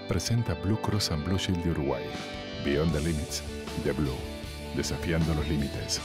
presenta Blue Cross and Blue Shield de Uruguay. Beyond the Limits de Blue. Desafiando los límites.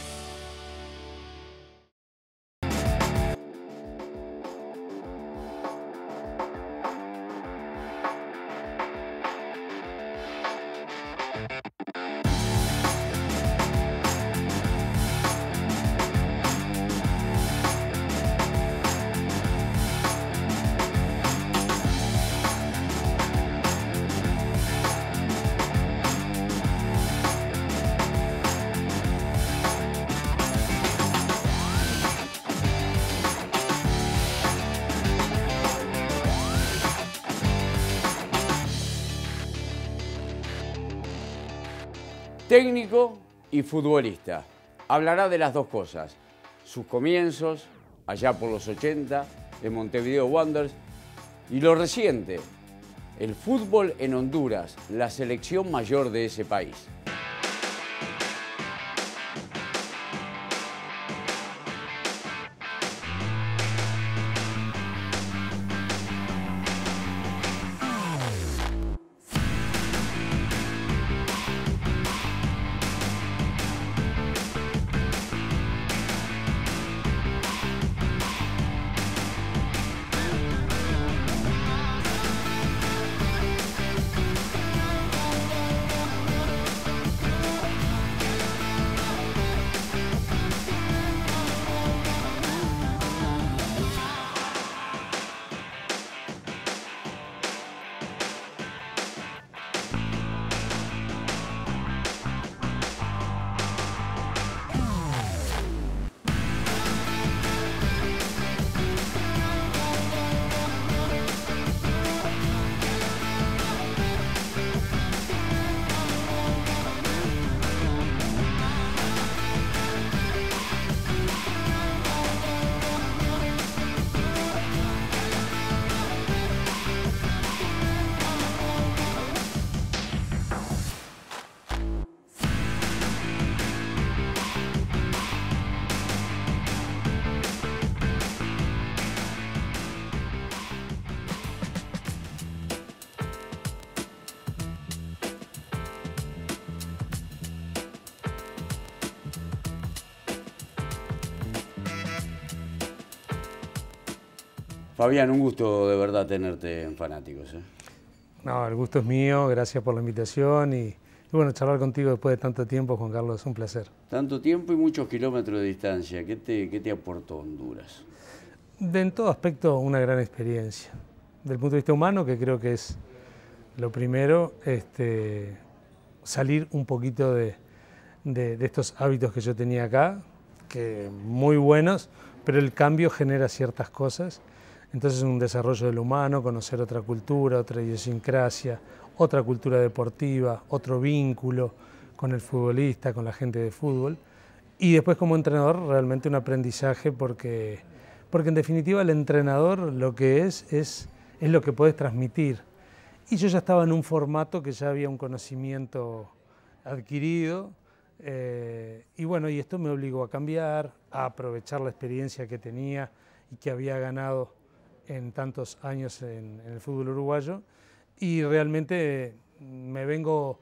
Técnico y futbolista. Hablará de las dos cosas. Sus comienzos, allá por los 80, en Montevideo Wanderers, y lo reciente, el fútbol en Honduras, la selección mayor de ese país. Fabián, un gusto de verdad tenerte en Fanáticos. No, el gusto es mío, gracias por la invitación y bueno, charlar contigo después de tanto tiempo, Juan Carlos, es un placer. Tanto tiempo y muchos kilómetros de distancia, ¿qué te aportó Honduras? En todo aspecto, una gran experiencia. Del punto de vista humano, que creo que es lo primero, salir un poquito de estos hábitos que yo tenía acá, que muy buenos, pero el cambio genera ciertas cosas. Entonces un desarrollo del humano, conocer otra cultura, otra idiosincrasia, otra cultura deportiva, otro vínculo con el futbolista, con la gente de fútbol. Y después como entrenador realmente un aprendizaje porque en definitiva el entrenador lo que es lo que puedes transmitir. Y yo ya estaba en un formato que ya había un conocimiento adquirido y bueno, y esto me obligó a cambiar, a aprovechar la experiencia que tenía y que había ganado en tantos años en el fútbol uruguayo y realmente me vengo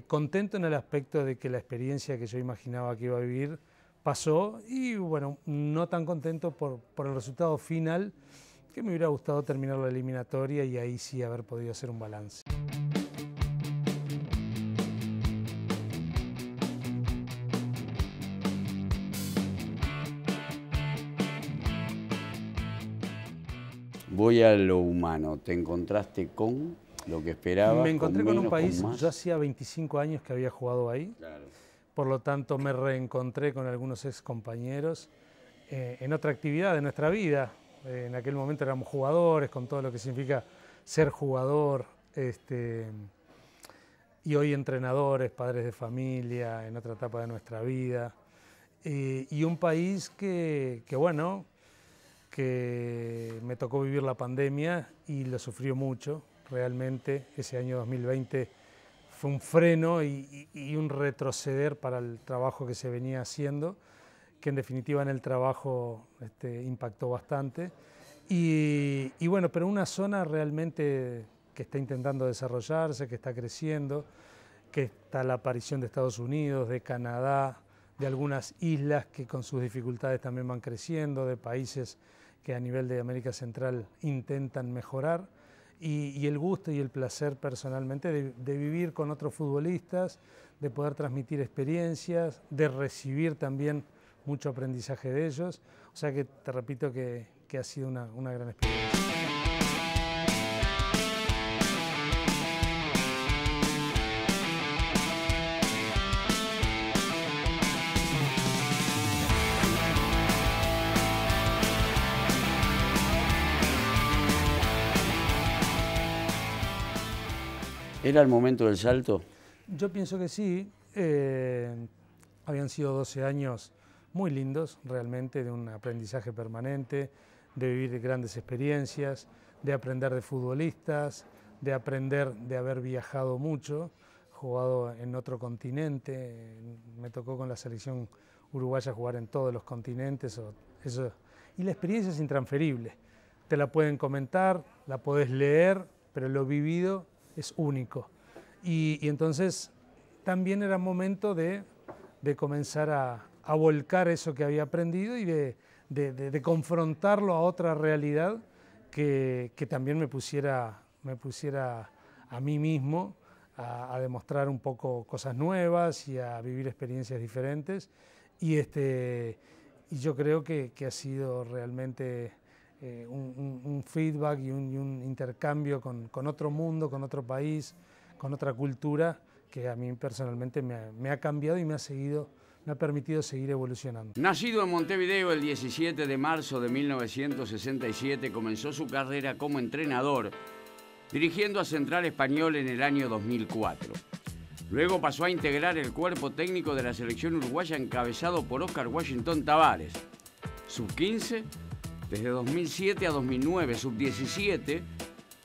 contento en el aspecto de que la experiencia que yo imaginaba que iba a vivir pasó y bueno, no tan contento por el resultado final, que me hubiera gustado terminar la eliminatoria y ahí sí haber podido hacer un balance. Voy a lo humano. ¿Te encontraste con lo que esperabas? Me encontré con un país, con yo hacía 25 años que había jugado ahí, claro. Por lo tanto me reencontré con algunos ex compañeros en otra actividad de nuestra vida. En aquel momento éramos jugadores, con todo lo que significa ser jugador, y hoy entrenadores, padres de familia, en otra etapa de nuestra vida. Y un país que bueno, que me tocó vivir la pandemia y lo sufrió mucho, realmente. Ese año 2020 fue un freno y un retroceder para el trabajo que se venía haciendo, que en definitiva en el trabajo impactó bastante. Y bueno, pero una zona realmente que está intentando desarrollarse, que está creciendo, que está la aparición de Estados Unidos, de Canadá, de algunas islas que con sus dificultades también van creciendo, de países que a nivel de América Central intentan mejorar, y el gusto y el placer personalmente de vivir con otros futbolistas, de poder transmitir experiencias, de recibir también mucho aprendizaje de ellos. O sea que te repito que ha sido una gran experiencia. ¿Era el momento del salto? Yo pienso que sí. Habían sido 12 años muy lindos, realmente, de un aprendizaje permanente, de vivir grandes experiencias, de aprender de futbolistas, de aprender de haber viajado mucho, jugado en otro continente. Me tocó con la selección uruguaya jugar en todos los continentes. Y la experiencia es intransferible. Te la pueden comentar, la podés leer, pero lo vivido es único. Y entonces también era momento de comenzar a volcar eso que había aprendido y de confrontarlo a otra realidad que también me pusiera a mí mismo a demostrar un poco cosas nuevas y a vivir experiencias diferentes. Y yo creo que ha sido realmente un feedback y un intercambio con otro mundo, con otro país, con otra cultura, que a mí personalmente me ha cambiado y me ha permitido seguir evolucionando. Nacido en Montevideo el 17 de marzo de 1967, comenzó su carrera como entrenador, dirigiendo a Central Español en el año 2004. Luego pasó a integrar el cuerpo técnico de la selección uruguaya encabezado por Oscar Washington Tabárez. Sub-15 desde 2007 a 2009, Sub-17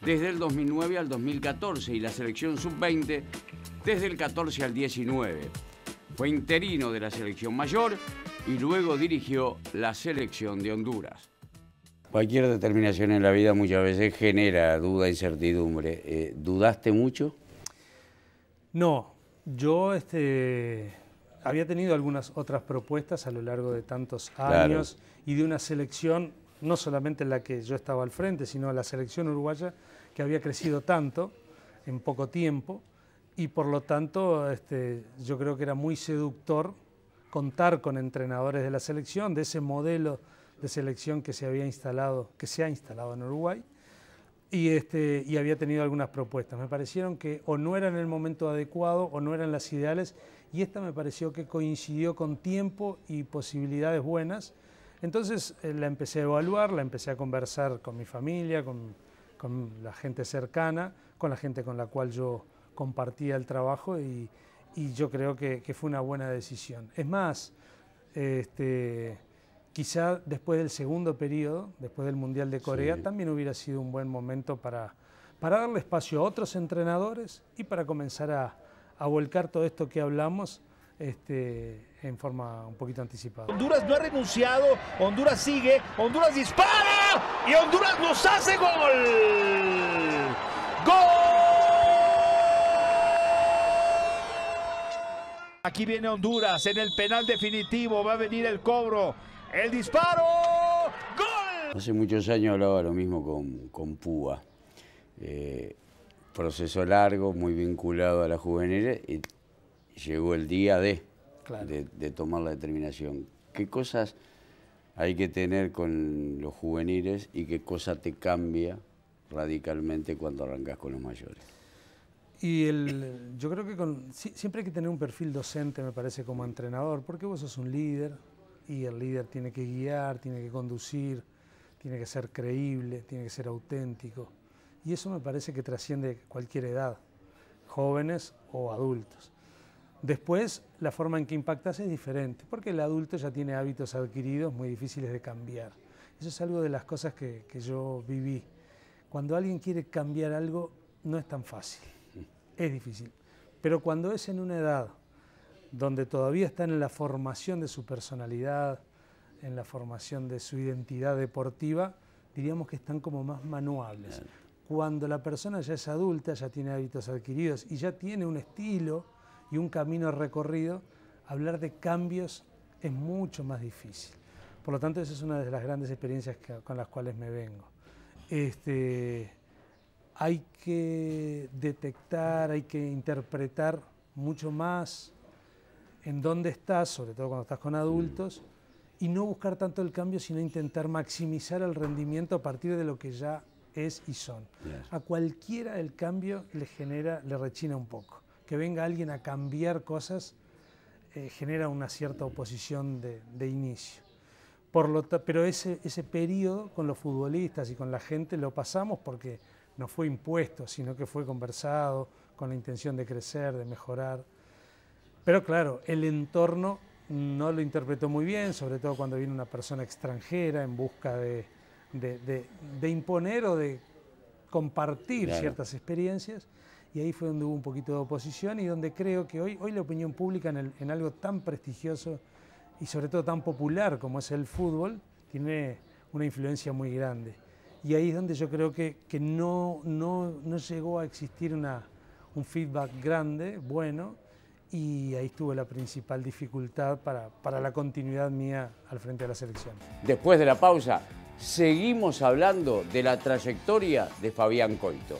desde el 2009 al 2014 y la selección Sub-20 desde el 14 al 19. Fue interino de la selección mayor y luego dirigió la selección de Honduras. Cualquier determinación en la vida muchas veces genera duda e incertidumbre. ¿Dudaste mucho? No, yo había tenido algunas otras propuestas a lo largo de tantos años, claro, y de una selección, no solamente en la que yo estaba al frente, sino la selección uruguaya, que había crecido tanto en poco tiempo, y por lo tanto yo creo que era muy seductor contar con entrenadores de la selección, de ese modelo de selección que se ha instalado en Uruguay, y había tenido algunas propuestas. Me parecieron que o no eran el momento adecuado o no eran las ideales, y esta me pareció que coincidió con tiempo y posibilidades buenas. Entonces la empecé a evaluar, la empecé a conversar con mi familia, con la gente cercana, con la gente con la cual yo compartía el trabajo, y yo creo que fue una buena decisión. Es más, quizá después del segundo periodo, después del Mundial de Corea, sí, también hubiera sido un buen momento para darle espacio a otros entrenadores y para comenzar a volcar todo esto que hablamos en forma un poquito anticipada. Honduras no ha renunciado, Honduras sigue, Honduras dispara y Honduras nos hace gol. ¡Gol! Aquí viene Honduras en el penal definitivo, va a venir el cobro, el disparo, ¡gol! Hace muchos años hablaba lo mismo con Púa. Proceso largo, muy vinculado a la juvenil, y llegó el día claro, de tomar la determinación. ¿Qué cosas hay que tener con los juveniles y qué cosa te cambia radicalmente cuando arrancas con los mayores? Y yo creo que siempre hay que tener un perfil docente, me parece, como entrenador, porque vos sos un líder y el líder tiene que guiar, tiene que conducir, tiene que ser creíble, tiene que ser auténtico. Y eso me parece que trasciende cualquier edad, jóvenes o adultos. Después, la forma en que impactas es diferente, porque el adulto ya tiene hábitos adquiridos muy difíciles de cambiar. Eso es algo de las cosas que yo viví. Cuando alguien quiere cambiar algo, no es tan fácil, es difícil. Pero cuando es en una edad donde todavía están en la formación de su personalidad, en la formación de su identidad deportiva, diríamos que están como más manuables. cuando la persona ya es adulta, ya tiene hábitos adquiridos y ya tiene un estilo y un camino recorrido, hablar de cambios es mucho más difícil. Por lo tanto, esa es una de las grandes experiencias con las cuales me vengo. Hay que detectar, hay que interpretar mucho más en dónde estás, sobre todo cuando estás con adultos, y no buscar tanto el cambio, sino intentar maximizar el rendimiento a partir de lo que ya es y son. A cualquiera el cambio le rechina un poco. Que venga alguien a cambiar cosas genera una cierta oposición de inicio. Pero ese periodo con los futbolistas y con la gente lo pasamos porque no fue impuesto, sino que fue conversado con la intención de crecer, de mejorar. Pero claro, el entorno no lo interpretó muy bien, sobre todo cuando viene una persona extranjera en busca de imponer o de compartir ciertas experiencias, y ahí fue donde hubo un poquito de oposición y donde creo que hoy la opinión pública en algo tan prestigioso y sobre todo tan popular como es el fútbol, tiene una influencia muy grande. Y ahí es donde yo creo que no llegó a existir un feedback grande, bueno, y ahí estuvo la principal dificultad para la continuidad mía al frente de la selección. Después de la pausa, seguimos hablando de la trayectoria de Fabián Coito.